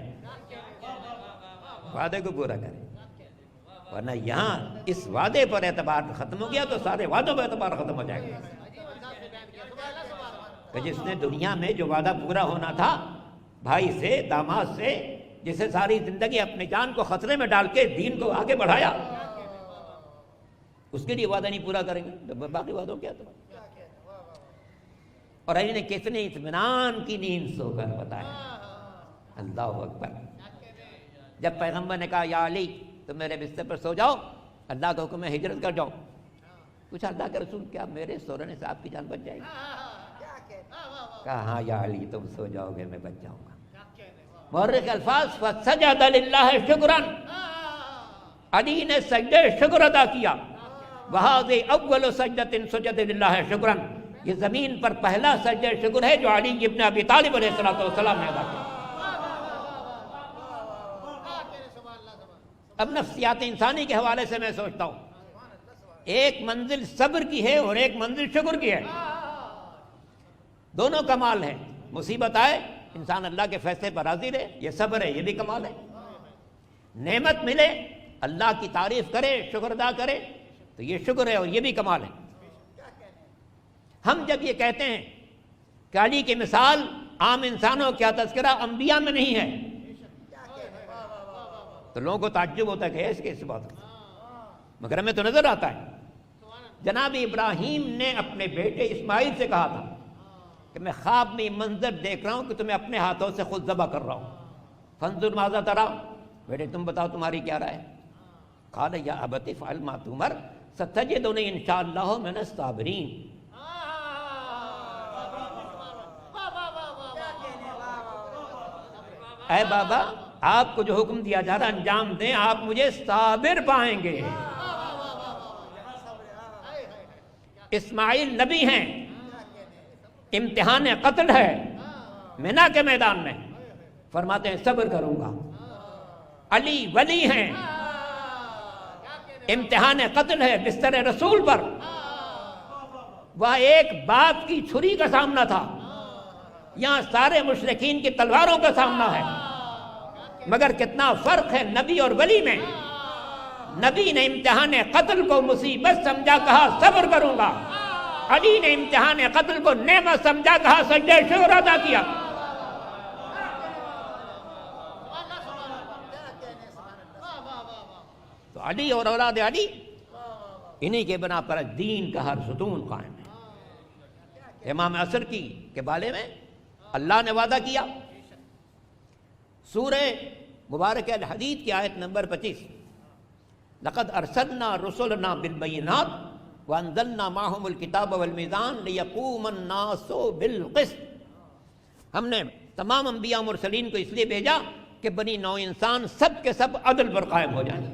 وعدے کو پورا کریں، ورنہ یہاں اس وعدے پر اعتبار ختم ہو گیا تو سارے وعدوں پر اعتبار ختم ہو جائے گا۔ کہ جس نے دنیا میں جو وعدہ پورا ہونا تھا بھائی سے، داماد سے، جسے ساری زندگی اپنے جان کو خطرے میں ڈال کے دین کو آگے بڑھایا، اس کے لیے وعدہ نہیں پورا کریں گے تو باقی وعدوں کیا تو۔ اور علی نے کتنے اطمینان کی نیند سو کر بتایا، اللہ اکبر۔ جب پیغمبر نے کہا یا علی تم میرے بستر پر سو جاؤ، اللہ کا حکم ہے ہجرت کر جاؤ، پوچھا اللہ کے رسول کیا میرے سونے سے آپ کی جان بچ جائے گی؟ کہا ہاں یا علی تم سو جاؤ گے میں بچ جاؤں گا۔ مورخ الفاظ فسجد للہ شکرا، علی نے سجدہ شکر ادا کیا، وَهَذِهِ أَوَّلُ سَجْدَةٍ سُجِدَ لِلَّهِ شُكْرًا، یہ زمین پر پہلا سجدہ شکر ہے جو علی ابن ابی طالب علیہ السلام نے ادا کیا۔ اب نفسیات انسانی کے حوالے سے میں سوچتا ہوں ایک منزل صبر کی ہے اور ایک منزل شکر کی ہے، دونوں کمال ہے۔ مصیبت آئے انسان اللہ کے فیصلے پر راضی رہے، یہ صبر ہے، یہ بھی کمال ہے۔ نعمت ملے اللہ کی تعریف کرے، شکر ادا کرے تو یہ شکر ہے اور یہ بھی کمال ہے۔ ہم جب یہ کہتے ہیں کہ علی کی مثال عام انسانوں کیا تذکرہ انبیاء میں نہیں ہے تو لوگوں کو تعجب ہوتا ہے کہ ایسے کیسے بات ہے، مگر ہمیں تو نظر آتا ہے جناب ابراہیم نے اپنے بیٹے اسماعیل سے کہا تھا کہ میں خواب میں منظر دیکھ رہا ہوں کہ تمہیں اپنے ہاتھوں سے خود ذبح کر رہا ہوں، فانظر ماذا ترى، بیٹے تم بتاؤ تمہاری کیا رائے ہے؟ قال یا ابت افعل ما تؤمر ستجدنی ان شاء اللہ من الصابرین۔ اے بابا آپ کو جو حکم دیا جا رہا انجام دیں، آپ مجھے صابر پائیں گے۔ اسماعیل نبی ہیں، امتحان قتل ہے مینا کے میدان میں، فرماتے ہیں صبر کروں گا۔ علی ولی ہیں، امتحان قتل ہے بستر رسول پر، وہاں ایک باپ کی چھری کا سامنا تھا، یہاں سارے مشرکین کی تلواروں کا سامنا ہے، مگر کتنا فرق ہے نبی اور ولی میں۔ نبی نے امتحان قتل کو مصیبت سمجھا، کہا صبر کروں گا، علی نے امتحان قتل کو نعمت سمجھا، کہا سجدہ شکر ادا کیا۔ تو علی اور اولاد علی، انہی کے بنا پر دین کا ہر ستون قائم ہے۔ امام عصر کے بارے میں اللہ نے وعدہ کیا، سورہ مبارک الحدید کی آیت نمبر 25، لقد ارسلنا رسلنا بالبینات وانزلنا معهم الکتاب والمیزان لیقوم الناس بالقسط۔ ہم نے تمام انبیاء مرسلین کو اس لیے بھیجا کہ بنی نوع انسان سب کے سب عدل پر قائم ہو جائیں۔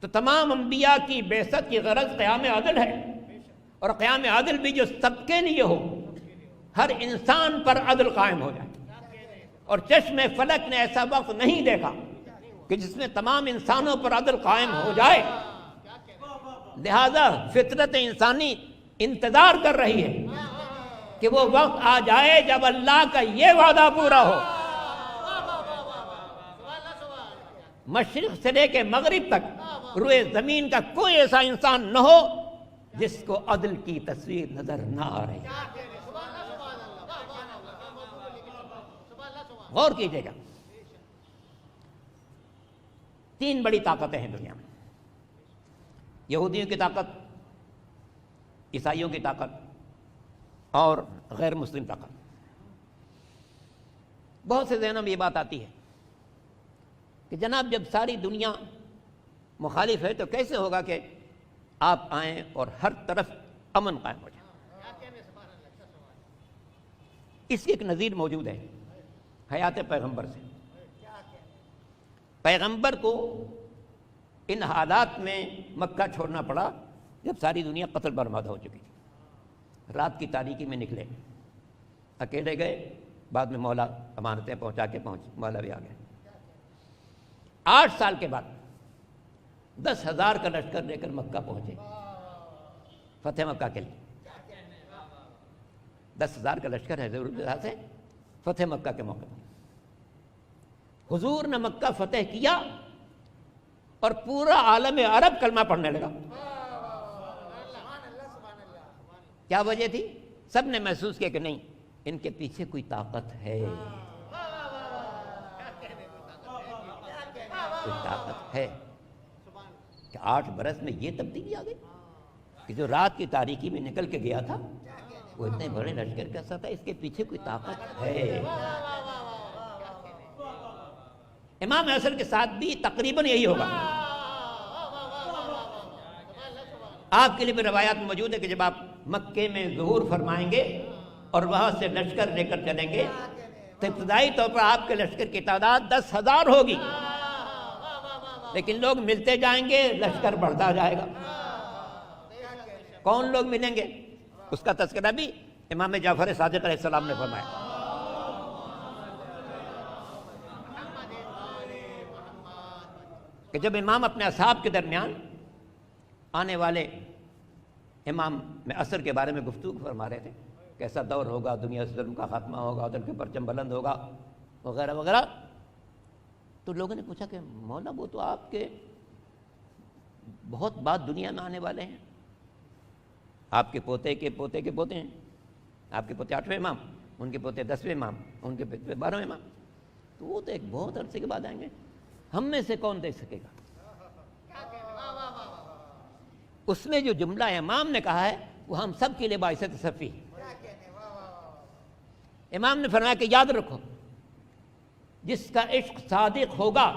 تو تمام انبیاء کی بعثت کی غرض قیام عدل ہے، اور قیام عدل بھی جو سب کے لیے ہو، ہر انسان پر عدل قائم ہو جائے۔ اور چشم فلک نے ایسا وقت نہیں دیکھا کہ جس میں تمام انسانوں پر عدل قائم ہو جائے، لہذا فطرت انسانی انتظار کر رہی ہے کہ وہ وقت آ جائے جب اللہ کا یہ وعدہ پورا ہو، مشرق سے لے کے مغرب تک روئے زمین کا کوئی ایسا انسان نہ ہو جس کو عدل کی تصویر نظر نہ آ رہی۔ غور کیجئے گا، تین بڑی طاقتیں ہیں دنیا میں، یہودیوں کی طاقت، عیسائیوں کی طاقت اور غیر مسلم طاقت۔ بہت سے ذہنوں میں یہ بات آتی ہے کہ جناب جب ساری دنیا مخالف ہے تو کیسے ہوگا کہ آپ آئیں اور ہر طرف امن قائم ہو جائے؟ اس کی ایک نظیر موجود ہے حیات پیغمبر سے۔ پیغمبر کو ان حالات میں مکہ چھوڑنا پڑا جب ساری دنیا قتل برباد ہو چکی تھی۔ رات کی تاریکی میں نکلے، اکیلے گئے، بعد میں مولا امانتیں پہنچا کے مولا بھی آ گئے۔ 8 سال کے بعد 10,000 کا لشکر لے کر مکہ پہنچے فتح مکہ کے لیے۔ 10,000 کا لشکر ہے ضرور سے فتح مکہ کے موقع پر حضور نے مکہ فتح کیا اور پورا عالم عرب کلمہ پڑھنے لگا۔ کیا وجہ تھی؟ سب نے محسوس کیا کہ نہیں، ان کے پیچھے کوئی طاقت ہے، کوئی طاقت ہے۔ کہ 8 برس میں یہ تبدیلی آ گئی کہ جو رات کی تاریکی میں نکل کے گیا تھا وہ اتنے بڑے لشکر کا ساتھ تھا، اس کے پیچھے کوئی طاقت ہے۔ امام عصر کے ساتھ بھی تقریباً یہی ہوگا۔ آپ کے لیے بھی روایات موجود ہے کہ جب آپ مکے میں ظہور فرمائیں گے اور وہاں سے لشکر لے کر چلیں گے تو ابتدائی طور پر آپ کے لشکر کی تعداد 10,000 ہوگی، لیکن لوگ ملتے جائیں گے، لشکر بڑھتا جائے گا۔ کون لوگ ملیں گے اس کا تذکرہ بھی امام جعفر صادق علیہ السلام نے فرمایا۔ کہ جب امام اپنے اصحاب کے درمیان آنے والے امام عصر کے بارے میں گفتگو فرما رہے تھے، کیسا دور ہوگا، دنیا سے ظلم کا خاتمہ ہوگا، عدل کے پرچم بلند ہوگا وغیرہ وغیرہ، تو لوگوں نے پوچھا کہ مولا وہ تو آپ کے بہت بعد دنیا میں آنے والے ہیں، آپ کے پوتے کے پوتے کے پوتے ہیں، آپ کے پوتے 8ویں امام، ان کے پوتے 10ویں امام، ان کے پوتے 12ویں امام، تو وہ تو ایک بہت عرصے کے بعد آئیں گے، ہم میں سے کون دیکھ سکے گا؟ اس میں جو جملہ امام نے کہا ہے وہ ہم سب کے لیے باعث تسفی ہے۔ امام نے فرمایا کہ یاد رکھو جس کا عشق صادق ہوگا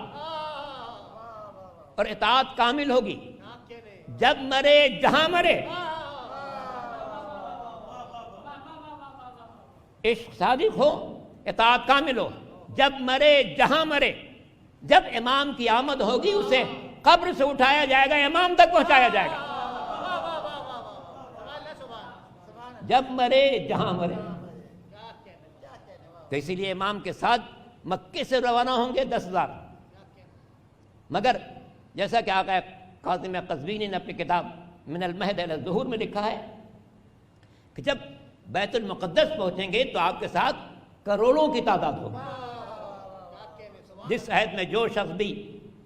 اور اطاعت کامل ہوگی، جب مرے جہاں مرے، عشق صادق ہو، اطاعت کامل ہو، جب مرے جہاں مرے، جب امام کی آمد ہوگی اسے قبر سے اٹھایا جائے گا، امام تک پہنچایا جائے گا، جب مرے جہاں مرے۔ تو اسی لیے امام کے ساتھ مکے سے روانہ ہوں گے 10,000، مگر جیسا کہ آقا قاسم قزوینی نے اپنی کتاب من المہد الی الظہور میں لکھا ہے کہ جب بیت المقدس پہنچیں گے تو آپ کے ساتھ کروڑوں کی تعداد ہوگی۔ جس عہد میں جو شخص بھی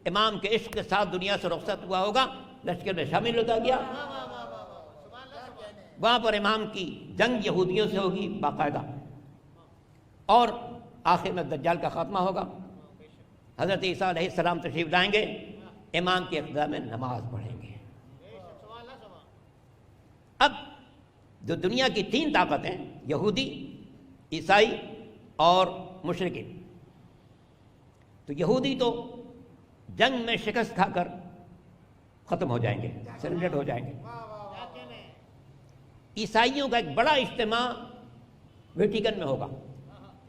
امام کے عشق کے ساتھ دنیا سے رخصت ہوا ہوگا، لشکر میں شامل ہوتا گیا، وہاں پر امام کی جنگ یہودیوں سے ہوگی باقاعدہ، اور آخر میں دجال کا خاتمہ ہوگا۔ حضرت عیسیٰ علیہ السلام تشریف لائیں گے، امام کی اقتداء میں نماز پڑھیں گے۔ اب جو دنیا کی 3 طاقتیں، یہودی، عیسائی اور مشرکین، تو یہودی تو جنگ میں شکست کھا کر ختم ہو جائیں گے، سرنڈر ہو جائیں گے۔ عیسائیوں کا ایک بڑا اجتماع ویٹیکن میں ہوگا،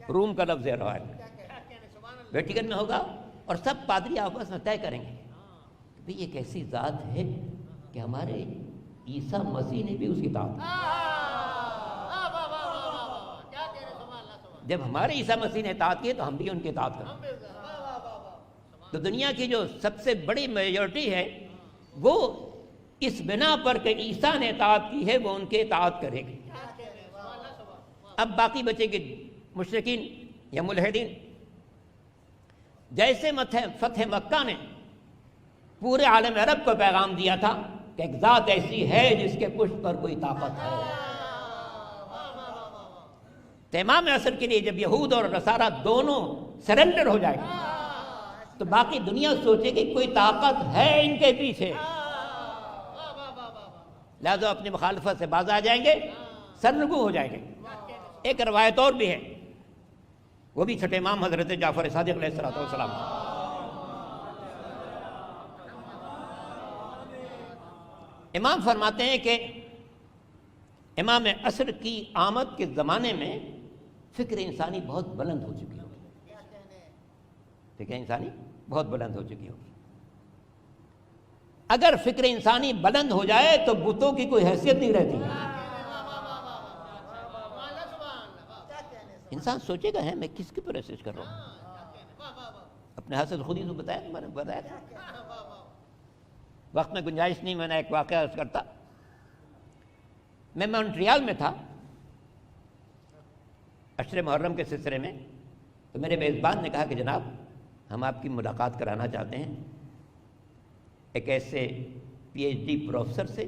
روم کا لفظ ہے روایت، ویٹیکن میں ہوگا، اور سب پادری آپس میں طے کریں گے کہ بھئی ایک ایسی ذات ہے کہ ہمارے عیسیٰ مسیح نے بھی اس کی اطاعت کی، جب ہمارے عیسیٰ مسیح نے اطاعت کی تو ہم بھی ان کی اطاعت کریں۔ تو دنیا کی جو سب سے بڑی میجورٹی ہے وہ اس بنا پر کہ عیسیٰ نے اطاعت کی ہے وہ ان کے اطاعت کرے گی۔ اب باقی بچے گے مشرکین یا ملحدین۔ جیسے فتح مکہ نے پورے عالم عرب کو پیغام دیا تھا کہ ایک ذات ایسی ہے جس کے پشت پر کوئی طاقت ہے، تو امام عصر کے لیے جب یہود اور نصارہ دونوں سرنڈر ہو جائے گا تو باقی دنیا سوچے کہ کوئی طاقت ہے ان کے پیچھے، لہذا اپنی مخالفت سے باز آ جائیں گے، سرنگو ہو جائیں گے۔ ایک روایت اور بھی ہے، وہ بھی چھٹے امام حضرت جعفر صادق علیہ السلام۔ امام فرماتے ہیں کہ امام عصر کی آمد کے زمانے میں فکر انسانی بہت بلند ہو چکی ہوگی، فکر انسانی بہت بلند ہو چکی ہوگی۔ اگر فکر انسانی بلند ہو جائے تو بتوں کی کوئی حیثیت نہیں رہتی۔ انسان سوچے گا ہے میں کس کے پر ریسرچ کر رہا ہوں، اپنے ہاتھ سے خود ہی تو بتایا، میں نے بتایا تھا۔ وقت میں گنجائش نہیں، میں نے ایک واقعہ عرض کرتا۔ میں مونٹریال میں تھا عشر محرم کے سلسلے میں، تو میرے میزبان نے کہا کہ جناب ہم آپ کی ملاقات کرانا چاہتے ہیں ایک ایسے پی ایچ ڈی پروفیسر سے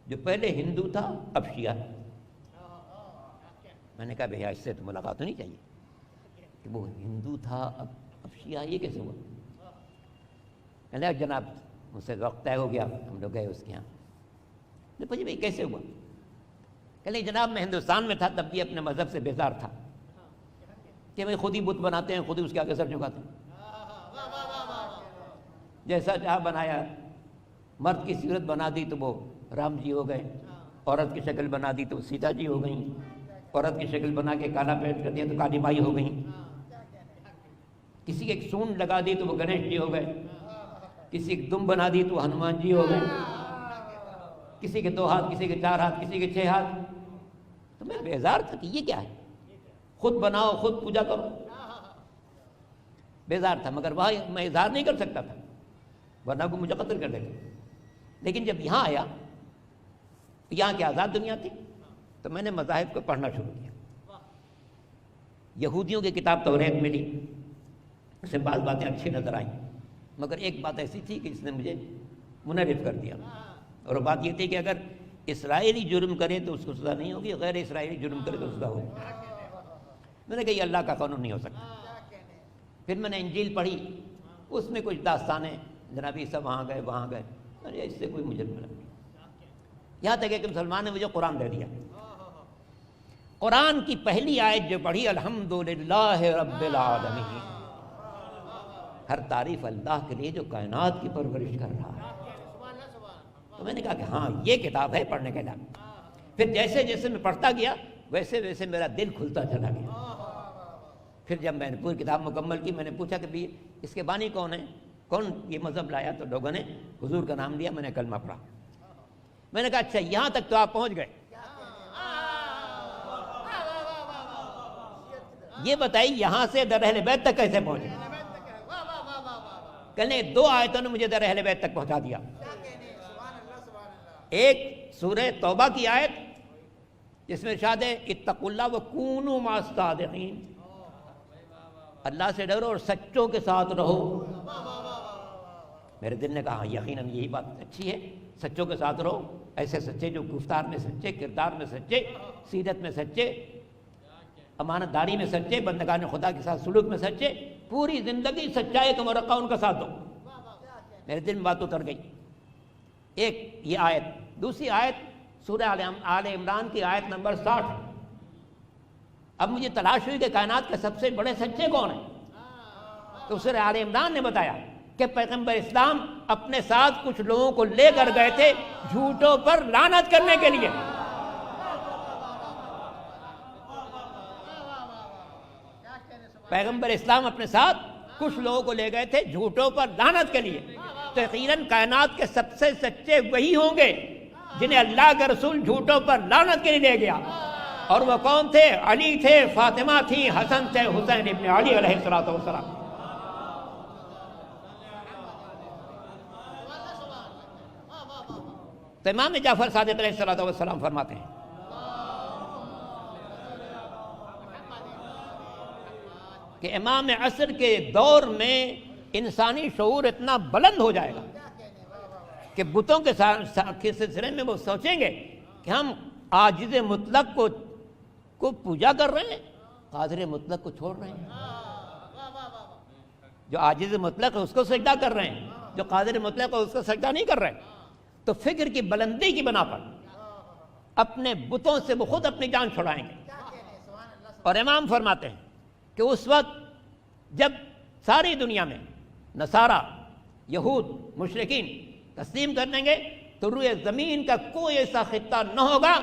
جو پہلے ہندو تھا اب شیعہ۔ میں نے کہا بھیا اس سے تو ملاقات ہونی چاہیے کہ وہ ہندو تھا اب شیعہ، یہ کیسے ہوا؟ کہنے لگا جناب مجھ سے وقت طے ہو گیا، ہم لوگ گئے اس کے یہاں۔ پوچھے بھائی کیسے ہوا؟ کہنے جناب میں ہندوستان میں تھا تب بھی اپنے مذہب سے بیزار تھا کہ میں خود ہی بت بناتے ہیں، خود ہی اس کے آگے سر جھکاتے ہیں، جیسا چاہ بنایا، مرد کی صورت بنا دی تو وہ رام جی ہو گئے، عورت کی شکل بنا دی تو سیتا جی ہو گئیں، عورت کی شکل بنا کے کالا پینٹ کر دیا تو کالی بائی ہو گئیں، کسی ایک سونڈ لگا دی تو وہ گنیش جی ہو گئے، کسی ایک دم بنا دی تو ہنومان جی ہو گئے، کسی کے 2 ہاتھ، کسی کے 4 ہاتھ، کسی کے 6 ہاتھ۔ تو میں بیزار تھا کہ یہ کیا ہے، خود بناؤ خود پوجا کرو، بیزار تھا، مگر وہاں میں اظہار نہیں کر سکتا تھا ورنہ کو مجھے قتل کر دیتے۔ لیکن جب یہاں آیا، یہاں کی آزاد دنیا تھی، تو میں نے مذاہب کو پڑھنا شروع کیا۔ یہودیوں کی کتاب توریت ملی، اس سے بعض باتیں اچھی نظر آئیں، مگر ایک بات ایسی تھی کہ جس نے مجھے منحرف کر دیا، اور وہ بات یہ تھی کہ اگر اسرائیلی جرم کرے تو اس کو سزا نہیں ہوگی، غیر اسرائیلی جرم کرے تو سزا ہوگی۔ میں نے کہا یہ اللہ کا قانون نہیں ہو سکتا۔ پھر میں نے انجیل پڑھی، اس میں کچھ داستانیں، جناب عیسیٰ وہاں گئے وہاں گئے، اس سے کوئی مجرم نہیں۔ یہاں تک کہ مسلمان نے مجھے قرآن دے دیا. قرآن کی پہلی آیت جو پڑھی الحمدللہ رب العالمین، ہر تعریف اللہ کے لیے جو کائنات کی پرورش کر رہا ہے. تو میں نے کہا کہ ہاں یہ کتاب ہے پڑھنے کے لائق. پھر جیسے جیسے میں پڑھتا گیا ویسے ویسے میرا دل کھلتا چلا گیا. پھر جب میں نے پوری کتاب مکمل کی، میں نے پوچھا کہ بھی اس کے بانی کون ہے، کون یہ مذہب لایا؟ تو لوگوں نے حضور کا نام لیا. میں نے کلمہ پڑھا. میں نے کہا اچھا یہاں تک تو آپ پہنچ گئے، یہ بتائیے یہاں سے در اہل بیت تک کیسے پہنچے؟ کہنے 2 آیتوں نے مجھے در اہل بیت تک پہنچا دیا. ایک سورہ توبہ کی آیت جس میں ارشاد ہے اتقوا اللہ وکونوا مع الصادقین، اللہ سے ڈرو اور سچوں کے ساتھ رہو. میرے دل نے کہا یقیناً یہی بات اچھی ہے، سچوں کے ساتھ رہو. ایسے سچے جو گفتار میں سچے، کردار میں سچے، سیرت میں سچے، امانت داری میں سچے، بندگان خدا کے ساتھ سلوک میں سچے، پوری زندگی سچائی کا مرقع ان کا ساتھ دو. میرے دل میں بات اتر گئی. ایک یہ آیت. دوسری آیت سورہ آل عمران کی آیت نمبر 60. اب مجھے تلاش ہوئی کہ کائنات کے سب سے بڑے سچے کون ہیں. تو سورہ آل عمران نے بتایا کہ پیغمبر اسلام اپنے ساتھ کچھ لوگوں کو لے کر گئے تھے جھوٹوں پر لعنت کرنے کے لیے. پیغمبر اسلام اپنے ساتھ کچھ لوگوں کو لے گئے تھے جھوٹوں پر لعنت کے لیے. تو یقیناً کائنات کے سب سے سچے وہی ہوں گے جنہیں اللہ کا رسول جھوٹوں پر لعنت کے لیے لے گیا. اور وہ کون تھے؟ علی تھے، فاطمہ تھی، حسن تھے، حسین ابن علی علیہ السلام. تو امام جعفر صادق علیہ السلام فرماتے ہیں کہ امام عصر کے دور میں انسانی شعور اتنا بلند ہو جائے گا کہ بتوں کے سلسلے میں وہ سوچیں گے کہ ہم عاجز مطلق کو پوجا کر رہے ہیں، قادر مطلق کو چھوڑ رہے ہیں. جو عاجز مطلق ہے اس کو سجدہ کر رہے ہیں، جو قادر مطلق ہے اس کو سجدہ نہیں کر رہے. تو فکر کی بلندی کی بنا پر اپنے بتوں سے وہ خود اپنی جان چھڑائیں گے. اور امام فرماتے ہیں کہ اس وقت جب ساری دنیا میں نصارہ، یہود، مشرکین تسلیم کر دیں گے تو روئے زمین کا کوئی ایسا خطہ نہ ہوگا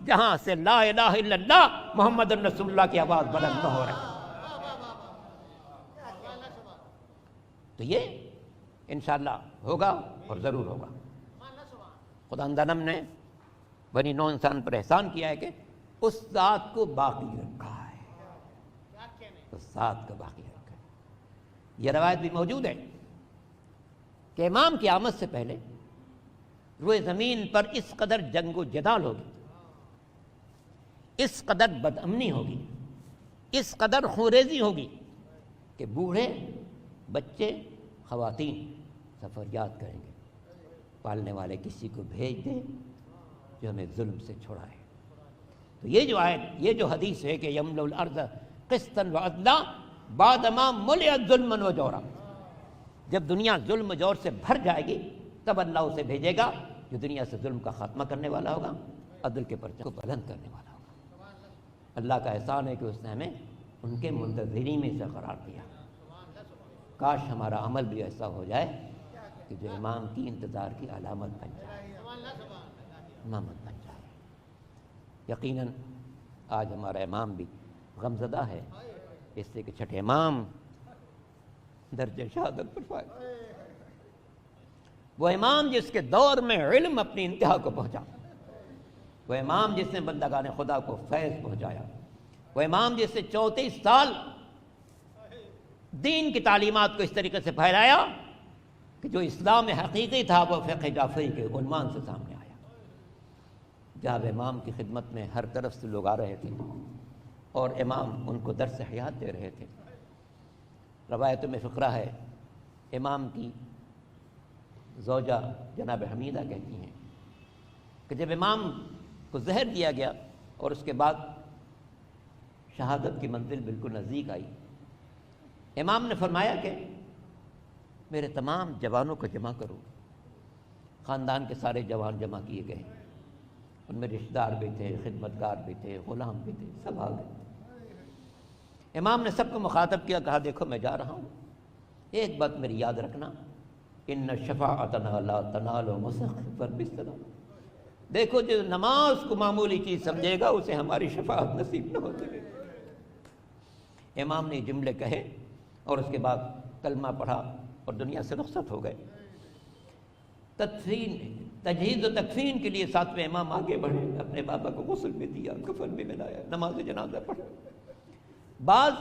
جہاں سے لا الہ الا اللہ محمد رسول اللہ کی آواز بلند نہ ہو رہی. تو یہ انشاءاللہ ہوگا اور ضرور ہوگا. خدا اندنم نے بنی نوع انسان پر احسان کیا ہے کہ اس ذات کو باقی رکھا ہے، اس ذات کو باقی رکھا ہے. یہ روایت بھی موجود ہے کہ امام کی آمد سے پہلے روئے زمین پر اس قدر جنگ و جدال ہوگی، اس قدر بد امنی ہوگی، اس قدر خونریزی ہوگی کہ بوڑھے، بچے، خواتین سب فریاد کریں گے پالنے والے کسی کو بھیج دیں جو ہمیں ظلم سے چھڑائے. تو یہ جو آیت، یہ جو حدیث ہے کہ یملأ الارض قسطا وعدلا بعدما ملئت ظلما وجورا، جب دنیا ظلم و جور سے بھر جائے گی تب اللہ اسے بھیجے گا جو دنیا سے ظلم کا خاتمہ کرنے والا ہوگا، عدل کے پرچم کو بلند کرنے والا ہوگا. اللہ کا احسان ہے کہ اس نے ہمیں ان کے منتظرین میں سے قرار دیا. کاش ہمارا عمل بھی ایسا ہو جائے کہ جو امام کی انتظار کی علامت بن جائے، امامت بن جائے. یقیناً آج ہمارا امام بھی غمزدہ ہے اس سے کہ چھٹے امام درجہ شہادت پر فائز. وہ امام جس کے دور میں علم اپنی انتہا کو پہنچا، وہ امام جس نے بندگان خدا کو فیض پہنچایا، وہ امام جس نے 34 سال دین کی تعلیمات کو اس طریقے سے پھیلایا کہ جو اسلام حقیقی تھا وہ فقہ جعفری کے عنوان سے سامنے آیا. جب امام کی خدمت میں ہر طرف سے لوگ آ رہے تھے اور امام ان کو درس حیات دے رہے تھے. روایتوں میں فقرہ ہے، امام کی زوجہ جناب حمیدہ کہتی ہیں کہ جب امام کو زہر دیا گیا اور اس کے بعد شہادت کی منزل بالکل نزدیک آئی، امام نے فرمایا کہ میرے تمام جوانوں کو جمع کرو. خاندان کے سارے جوان جمع کیے گئے. ان میں رشتہ دار بھی تھے، خدمتگار بھی تھے، غلام بھی تھے، سب آ گئے۔ امام نے سب کو مخاطب کیا، کہا دیکھو میں جا رہا ہوں، ایک بات میری یاد رکھنا، ان شفاعتنا لا تنال مسخر بالصلاۃ، دیکھو جو نماز کو معمولی چیز سمجھے گا اسے ہماری شفاعت نصیب نہ ہوتی۔ امام نے یہ جملے کہے اور اس کے بعد کلمہ پڑھا اور دنیا سے رخصت ہو گئے۔ تجہیز و تکفین کے لیے ساتویں امام آگے بڑھے، اپنے بابا کو غسل بھی دیا، کفن بھی ملایا، نماز جنازہ پڑھا۔ بعض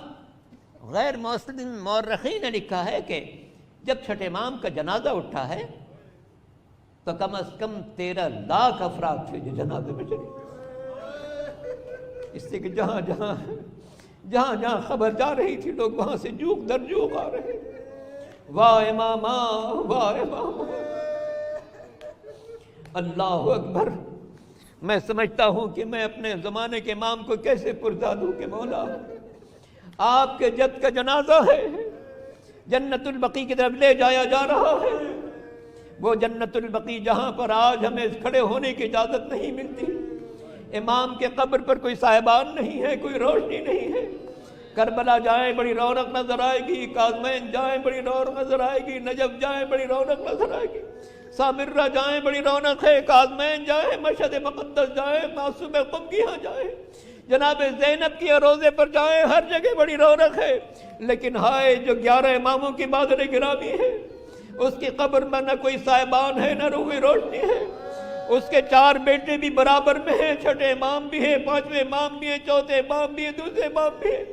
غیر مسلم مورخین نے لکھا ہے کہ جب چھٹے امام کا جنازہ اٹھا ہے تو کم از کم 13 لاکھ افراد تھے جو جنازے میں چلے، اس سے کہ جہاں جہاں خبر جا رہی تھی لوگ وہاں سے جوق در جوق آ رہے، واہ اماما واہ اماما، اللہ اکبر۔ میں سمجھتا ہوں کہ میں اپنے زمانے کے امام کو کیسے پرزا دوں کہ مولا آپ کے جد کا جنازہ ہے، جنت البقیع کی طرف لے جایا جا رہا ہے، وہ جنت البقیع جہاں پر آج ہمیں کھڑے ہونے کی اجازت نہیں ملتی، امام کے قبر پر کوئی صاحبان نہیں ہے، کوئی روشنی نہیں ہے۔ کربلا جائیں بڑی رونق نظر آئے گی، کاظمین جائیں بڑی رونق نظر آئے گی، نجف جائیں بڑی رونق نظر آئے گی، سامرہ جائیں بڑی رونق ہے، کاظمین جائیں، مشہد مقدس جائیں، معصوم قمگیاں جائیں، جناب زینب کی روزے پر جائیں، ہر جگہ بڑی رونق ہے۔ لیکن ہائے جو 11 اماموں کی مادر گرامی ہے، اس کی قبر میں نہ کوئی صاحبان ہے، نہ روح روشنی ہے۔ اس کے 4 بیٹے بھی برابر میں ہیں، چھٹے امام بھی ہیں، 5ویں امام بھی ہیں، چوتھے امام بھی ہیں، دوسرے امام بھی ہیں۔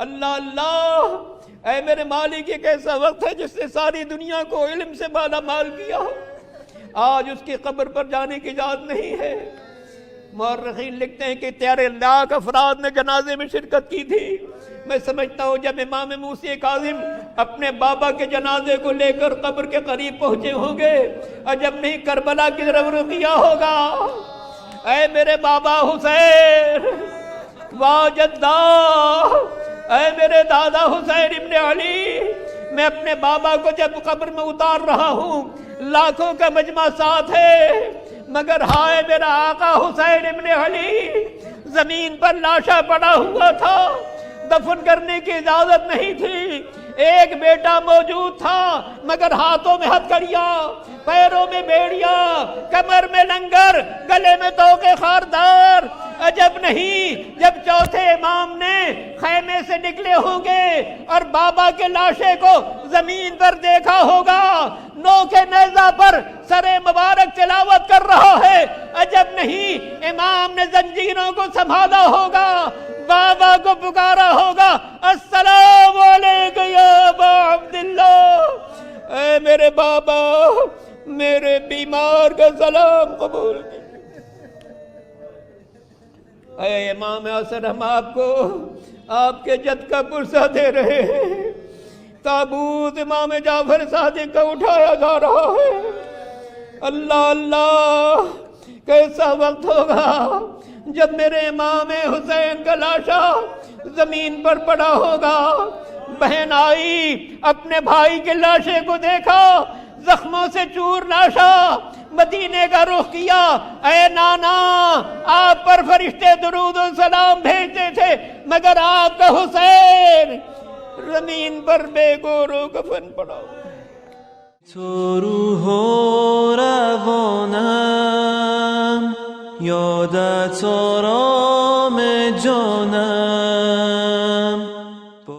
اللہ اللہ، اے میرے مالک، ایک ایسا وقت ہے جس نے ساری دنیا کو علم سے مالا مال کیا، آج اس کی قبر پر جانے کی اجازت نہیں ہے۔ مورخین لکھتے ہیں کہ 13 لاکھ افراد نے جنازے میں شرکت کی تھی۔ میں سمجھتا ہوں جب امام موسی کاظم اپنے بابا کے جنازے کو لے کر قبر کے قریب پہنچے ہوں گے، عجب نہیں کربلا کی طرف رخ کیا ہوگا۔ اے میرے بابا حسین، واہ جدہ، اے میرے دادا حسین ابن علی، میں اپنے بابا کو جب قبر میں اتار رہا ہوں، لاکھوں کا مجمع ساتھ ہے، مگر ہائے میرا آقا حسین ابن علی، زمین پر لاشا پڑا ہوا تھا، دفن کرنے کی اجازت نہیں تھی۔ ایک بیٹا موجود تھا مگر ہاتھوں میں ہتھکڑیاں، پیروں میں بیڑیاں، کمر میں لنگر، گلے میں توقے خاردار۔ عجب نہیں جب چوتھے امام نے خیمے سے نکلے ہوں گے اور بابا کے لاشے کو زمین پر دیکھا ہوگا، نوکے نیزہ پر سر مبارک تلاوت کر رہا ہے، عجب نہیں امام نے زنجیروں کو سنبھالا ہوگا، بابا کو پکارا ہوگا، السلام علیکم یا ابا عبداللہ، اے میرے بابا میرے بیمار کا سلام قبول کی۔ اے امام حسن، ہم آپ کو آپ کے جد کا پرسہ دے رہے ہیں، تابوت امام جعفر صادق کا اٹھایا جا رہا ہے۔ اللہ اللہ، کیسا وقت ہوگا جب میرے امام حسین کا لاشا زمین پر پڑا ہوگا۔ بہن آئی، اپنے بھائی کے لاشے کو دیکھا، زخموں سے چور لاشا، مدینے کا رخ کیا۔ اے نانا، آپ پر فرشتے درود و سلام بھیجتے تھے، مگر آپ کا حسین زمین پر بے گور و کفن پڑا۔ تو روح و روانم یادت آرام